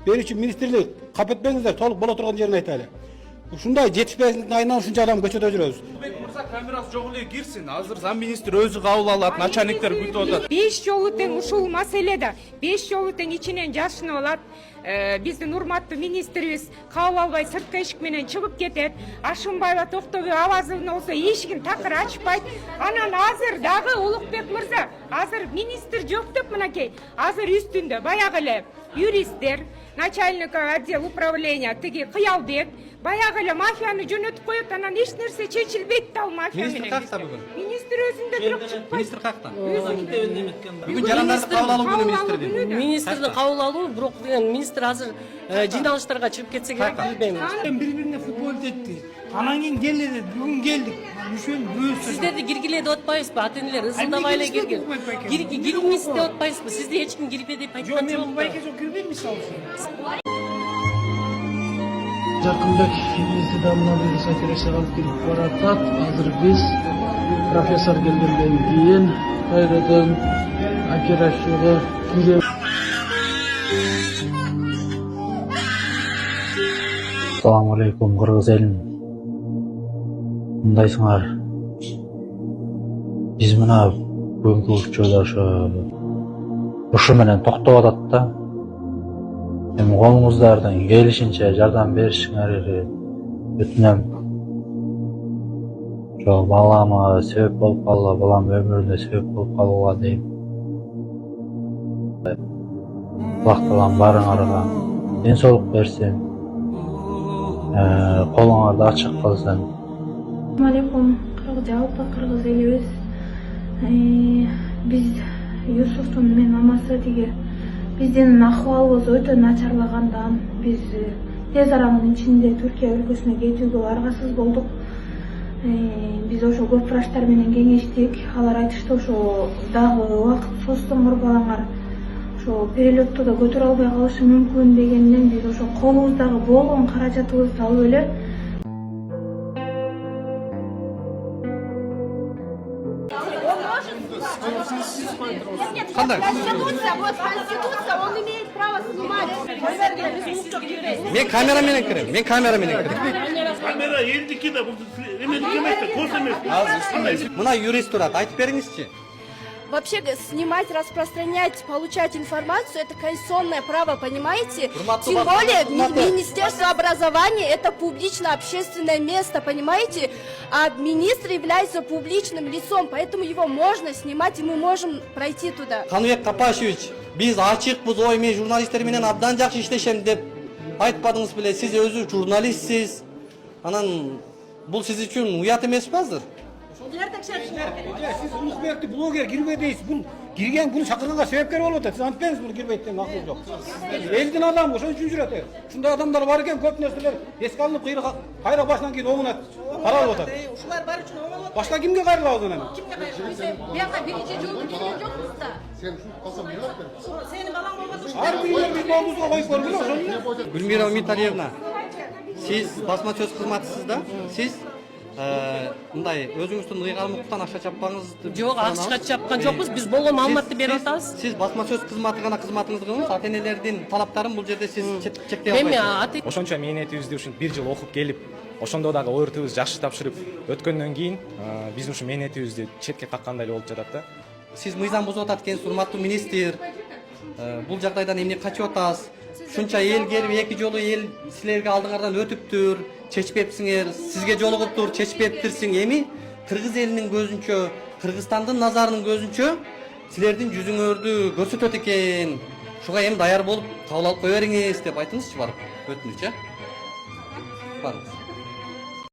Benim için ministerlik kapatmayınızlar, toluk bola turgan yerini aytaylı. Ушундай жетишпестиктин айынан ушунча адам көчөдө жүрөбүз. Мырза камерасы жок эле кирсин. Азыр замминистр өзү кабыл алат, начальниктер күтүп атат. 5 жолу тең ушул маселеде 5 жолу тең ичинен жашынып алат. Биздин урматтуу министрибиз кабыл албай сырткы эшик менен чыгып кетет. Ашынбайла Токтобой авазын болсо эшигин такыр ачпайт. Анан азыр дагы Улукбек мырза, азыр министр жок деп мынакей. Азыр үстүндө баягы эле юристтер, начальник отдел управления тиги Кыялбек баягы эле мафияны жөнөтүп коет, анан эч нерсе чечилбейт да ал мафия менен. Министр какта бүгүн? Министр өзүндө бирок чыкпайт. Министр какта? Бүгүн жарандарды кабыл алуу күнү министрдин. Министрдин кабыл алуу, бирок деген министр азыр жыйналыштарга чыгып кетсе керек билбейм. Бири-бирине футбол детти. Анан кийин келди, бүгүн келдик. Сиздерди киргиле деп атпайбызбы? Ата-энелер ысылдабай эле киргил. Киргиңиз деп атпайбызбы? Сизди эч ким кирбе деп айткан Мен жок. бу байкеге кирбейм мисалы үчүн. Жакынбек бизди да мына бир операция алып келип баратат. Азыр биз профессор келгенден кийин кайрадан операцияга киребиз. Assalamu alaikum Kırgız elin. Mındayсыңар. Биз мына бүгүнкү учурда ушу менен токтоп атат да. Эми колуңуздардын келишинче жардам беришиңерди өтүнөм. Ошо балама себеп болуп калууга, балам өмүрүнө себеп болуп калууга дейм. Аллах таалам барыңарга ден соолук берсин. Колуңарды ачык кылсын. Assalamualaikum, жалпы кыргыз элибиз. Биз Юсуфтун мен мамасы тиги биздин акыбалыбыз өтө начарлагандан биз тез аранын ичинде Түркия өлкөсүнө кетүүгө аргасыз болдук. Биз ошо көп врачтар менен кеңештик. Алар айтышты ошо дагы убакыт созсоңор балаңар ошо перелетто да көтөрө албай калышы мүмкүн дегенден биз ошо колубуздагы болгон каражатыбызды алып эле Кандай? Конституция, вот Конституция, он имеет право снимать. Мен камера менен кирем. Мен камера менен кирем. Камера элдики да бул эмедики эмес да, көз эмес. Мына юрист турат, айтып бериңизчи. Вообще снимать, распространять, получать информацию – это конституционное право, понимаете? Тем более Министерство образования – это публично-общественное место, понимаете? А министр является публичным лицом, поэтому его можно снимать, и мы можем пройти туда. Каныбек Тапашевич, биз ачыкпыз, ой мен журналисттер менен абдан жакшы иштешем деп айтпадыңыз беле. Сиз өзү журналистсиз. Анан бул сиз үчүн уят эмеспи азыр? Siz Ulukbek'ti bloger girme değilsin. Bul girgen bunu çakırınca sebepkar olur da siz antipeniz bunu girmeyitten akıl yok. Eldin adam o üçün jürete. Şunda adamlar varken köp nesneler eski alınıp kayra baştan keyin oğuna para otar. Uşular bar üçün oğlan. Başka kimge kayra lazım hemen? Kimge kayra? Ben birinci joldu gelen yok musun da? Sen şu kasam yelak ver. Senin balan olmadı. Her birine bir bombuzla koyup var biliyor musun? Gülmira Umitalyevna, siz basma söz kızmatısız da, siz мындай өзүңүздүн ыйгарымдыктан акча чаппаңызды Жок, акча чапкан жокпуз. Биз болгон маалыматты берип атабыз. Сиз басма сөз кызматы гана кызматыңызды кылыңыз. Ата-энелердин талаптарын бул жерде сиз чектей Эми албайсыз. Ошончо мээнетибизди ушул 1 жыл окуп келип, ошондо дагы ОРТыбыз жакшы тапшырып өткөндөн кийин биздин ушу мээнетибизди четке каккандай эле болуп жатат да. Сиз мыйзам бузуп атат экенсиз, урматтуу министр. Бул жагдайдан эмне качып атасыз? Шунча эл келип эки жолу эл силерге алдыңардан өтүптүр, чечпепсиңер, сизге жолугуптур, чечпептирсиң. Эми кыргыз элинин көзүнчө, Кыргызстандын назарынын көзүнчө силердин жүзүңөрдү көрсөтөт экен. Шуга эми даяр болуп кабыл алып кое бериңиз деп айтыңызчы барып. Өтүнүч, Барыңыз.